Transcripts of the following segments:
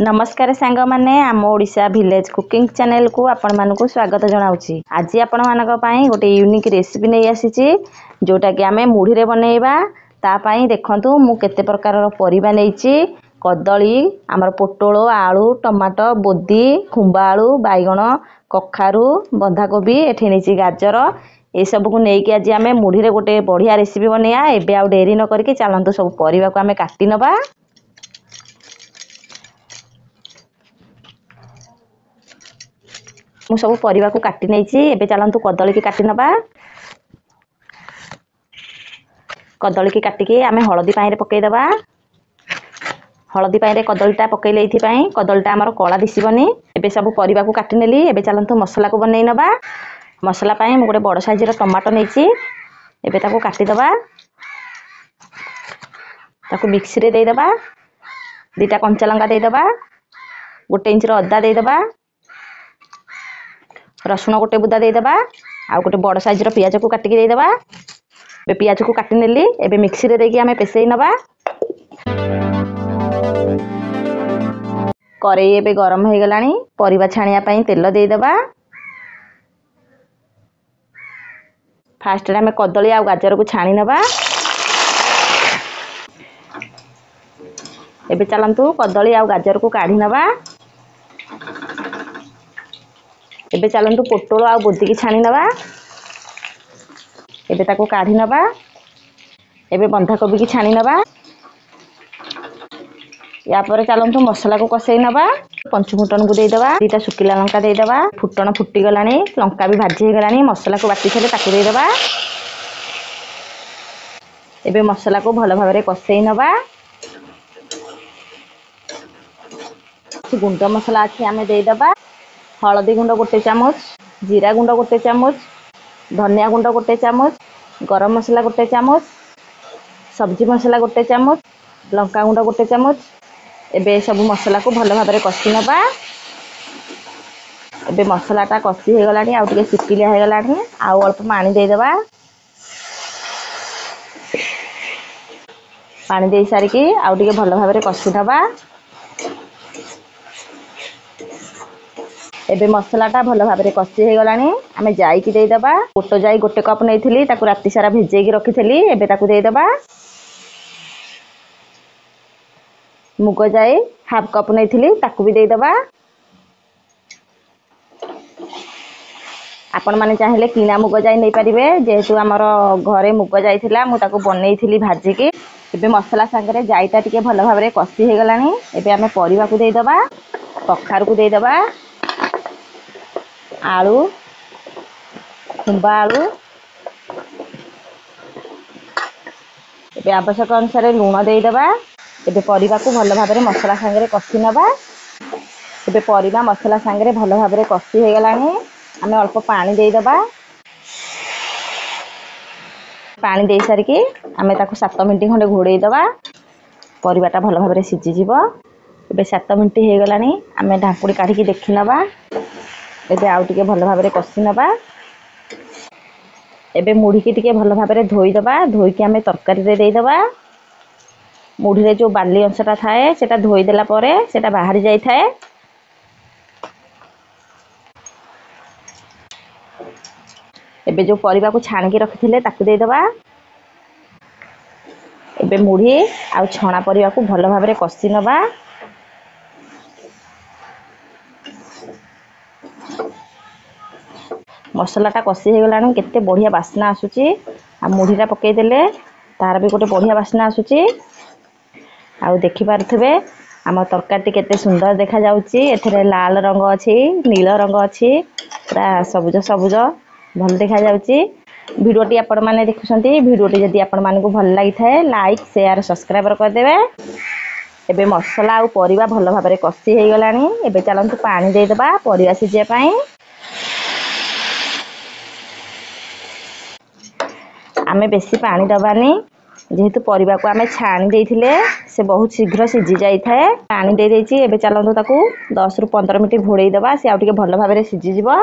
नमस्कार सांग माने आम ओडिशा विलेज कुकिंग चैनल को आपण मानकु स्वागत जनाउछि। आज आपण मानक पई गोटे यूनिक रेसिपी नै आसीछि जोटा कि आमे मुढी रे बनेइबा। ता पई देखंतु मु केते प्रकार रो परिबा नैछि। कदली आमर पोटोलो आलू टमाटो बोदी खुंबा आलू बैगण कखारू बंधाकोबी एठी नैछि गाजर ए सब को नै कि आज आमे मुढी रे गोटे बढ़िया रेसिपी बनेया। एबे आ डेरी न करके चलंतु सब परिबा को आमे काटी नबा। मु सब परिबा को काटी नैछि। एबे चलंतु कदली की काटी नबा। कदली की काटी के आमे हळदी पाई रे पकेइ दबा। हळदी पाई रे कदलीटा पकेइले इथि पाई कदलीटा हमर कळा दिसिबनी। एबे सब परिबा को काटी नेली। एबे चलंतु मसला को बनेइ नबा। मसला पाई मु गोटे बड़ साइज रो टमाटो नैछि। एबे ताको काटी दबा। ताको मिक्सी रे देइ दबा। दुटा कंचा लंका देइ दबा। गोटे इंच रो अदा देइ दबा। रसुण गोटे बुदा दे दबा। आ गोटे बड़ साइज रो पियाज को काटी के दे दबा। बे पियाज को काटी नेली। एबे मिक्सी रे देकी हमें पेसेई नबा। करेई एबे गरम हे गलानी। परिबा छानिया पई तेल दे दबा। फास्ट रे हमें कदली आ गाजर को छानी नबा। एबे चलंतु कदली आ गाजर को काढी नबा। एबे चलंतु पोटोलो आ बोदी की छानी नबा। एबे ताको काढी नबा। एबे बंधाकोबी की छानी नबा। या पर चलंतु मसला को कसेई नबा। पंच फुटन को दे दबा। दुटा सुकिला लंका दे दबा। फुटन फुटी गलानी लंका भी भाजी हे गलानी। मसला को बाटी थले ताको दे दबा। एबे मसला को भलो भाबरे कसेई नबा। गुंड मसला अछि हमें दे दबा। हळदी गुंड गोटे चामच जीरा गुंड गोटे चामच धनिया गुंड गोटे चामच गरम मसला गोटे चामच सब्जी मसला गोटे चामच लंका गुंड गोटे चामच। एबे सब मसला को भलो भाबरे कसी नबा। एबे मसलाटा कसी हे गलानी आ टिके सुकिलिया हे गलानी। आ अल्प पानी दे दबा। पानी दे सारी की आ टिके भलो भाबरे कसी नबा। एबे मसलाटा भलो भाबरे कसी हे गलानी। आमे जाई की दे दबा। गोटो जाई गोटे कप नैथिली ताकू राती सारा भिजेई की रखिथिली। एबे ताकू दे दबा। मुग जाई हाफ कप नैथिली ताकू भी दे दबा। आपण माने चाहिले किना मुग जाई नै परिबे। जेहेतु हमर घरे मुग जाई थिला मु ताकू बनेइथिली भाजी की। एबे मसला संगरे जाईटा टिके भलो भाबरे कसी हे गलानी। एबे आमे परिबा को दे दबा। कखारू को दे दबा। आलू खुंबा आलू एबे आवश्यक अनुसार लूण दे दबा। एबे परिबा को भलो भाबरे मसला संगरे कसी नबा। एबे परिबा मसला संगरे भलो भाबरे कसी हे गलानी। आमे अल्प पानी दे दबा। पानी दे सारी की आमे ताको 7 मिनिट खंडे घोड़े दबा। परिबाटा भलो भाबरे सिझी जिवो। एबे 7 मिनिट हे गलानी। आमे ढाकुड़ी काढी की देखि नबा। एबे आउ टिके भलो भाबरे कसी नबा। एबे मुढ़ी की टिके भलो भाबरे धोई दबा। धोई की आमे तरकारी रे दे दबा। मुढ़ी रे जो बाली अंशटा थाए सेटा धोई देला परे सेटा बाहरी जाई थाए। एबे जो परिबा को छान की रखिथिले ताकू दे दबा। एबे मुढ़ी आ छणा परिबा को भलो भाबरे कसी नबा। मसलाटा कसी हे गलानी केते बढ़िया बास्ना आसुची। आ मुढ़ीटा पकेइ देले तार भी गोटे बढ़िया बास्ना आसुची। आ देखि पारथबे हम तरकारी केते सुंदर देखा जाउची। एथरे लाल रंग अछि नील रंग अछि पूरा सबुज सबुज भल देखा जाउची। वीडियोटी आपण माने देखुछंती। वीडियोटी जदी आपण माने को भल लागि थाए लाइक शेयर सब्सक्राइब कर देबे। एबे मसला आ परिबा भलो भाबरे कसी हे गलानी। एबे चलंतु पानी दे दबा परिबा सिझे पई। आमे बेसी पानी दबानी जेहेतु परिबा को आमे छानी देइथिले से बहुत शीघ्र सिझी जाई थाए। पानी दे देइची। एबे चलंतु ताकू 10 रु 15 मिनिट घोड़ेई दबा। से आ टिके भलो भाबरे सिझी जिवो।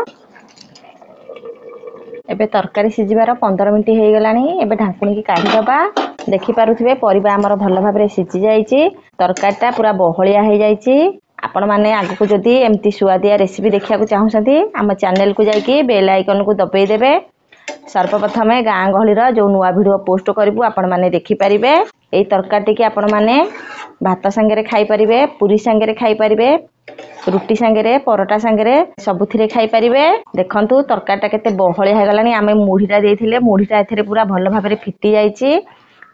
एबे तरकारी सिझिबार 15 मिनिट हे गलानी। एबे ढाकुणी की काढी दबा। देखि पारुथिबे परिबा हमर भलो भाबरे सिझी जाईची। तरकारीटा पूरा बहलिया हे जाईची। आपण मैंने आगक जदि एमती सुआदिया रेसिपी देखा चाहूँगी आम चैनल को जाकि बेल आइकन को दबाई देवे। सर्वप्रथम गाँ गहलीर जो नुआ भिड पोस्ट करूँ आपण मैंने देखिपारे। यही तरकारी की आपण मैंने भात सांगे खाईपारे, पूरी सांगे खाईपारे, रुटी सांगे, परोटा सांगे सबुथिरे खाईपारे। देखंतु तरकारीटा केते बहलिया होगलानी। आमे मुढ़ीटा देइथिले, मुढ़ीटा एथिरे पूरा भल भाबरे फिटी जाइछि,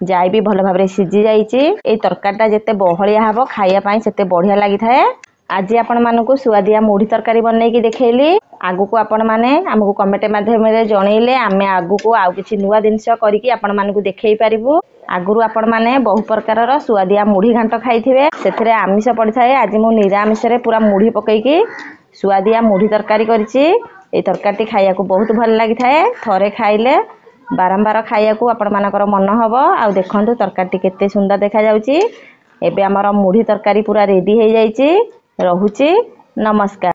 जाई भी भल भाबरे सिझी जाइछि। एई तरकारीटा जेते बहलिया हबो खाइया पई सेते बढ़िया लागि थाए। आज आपण मानकु सुआदिया मुढ़ी तरकारी बनैकी देखैली। आगु आपण माने हमकु कमेंट माध्यम रे जणैले आमे आगु को आउ किछि नुवा जिंस करिकि आपण मानकु देखै पारिबु। आगुरु आपण माने बहु प्रकारर सुआदिया मुढ़ी घांट खाइथिबे, सेथिरे आमिष पड़िथाए। आज मु निरामिष रे पूरा मुढ़ी पकैकी सुआदिया मुढ़ी तरकारी करिछि। ए तरकारीटी खाइयाकु बहुत भल लागि थाए। थरे खाइले बारंबार खाइयाकु आपण मानकर मन हबो। आ देखंतु तरकारीटी केते सुंदर देखा जाउछि। एबे हमर मुढ़ी तरकारी पूरा रेडी हे जाइछि। रहुछि, नमस्कार।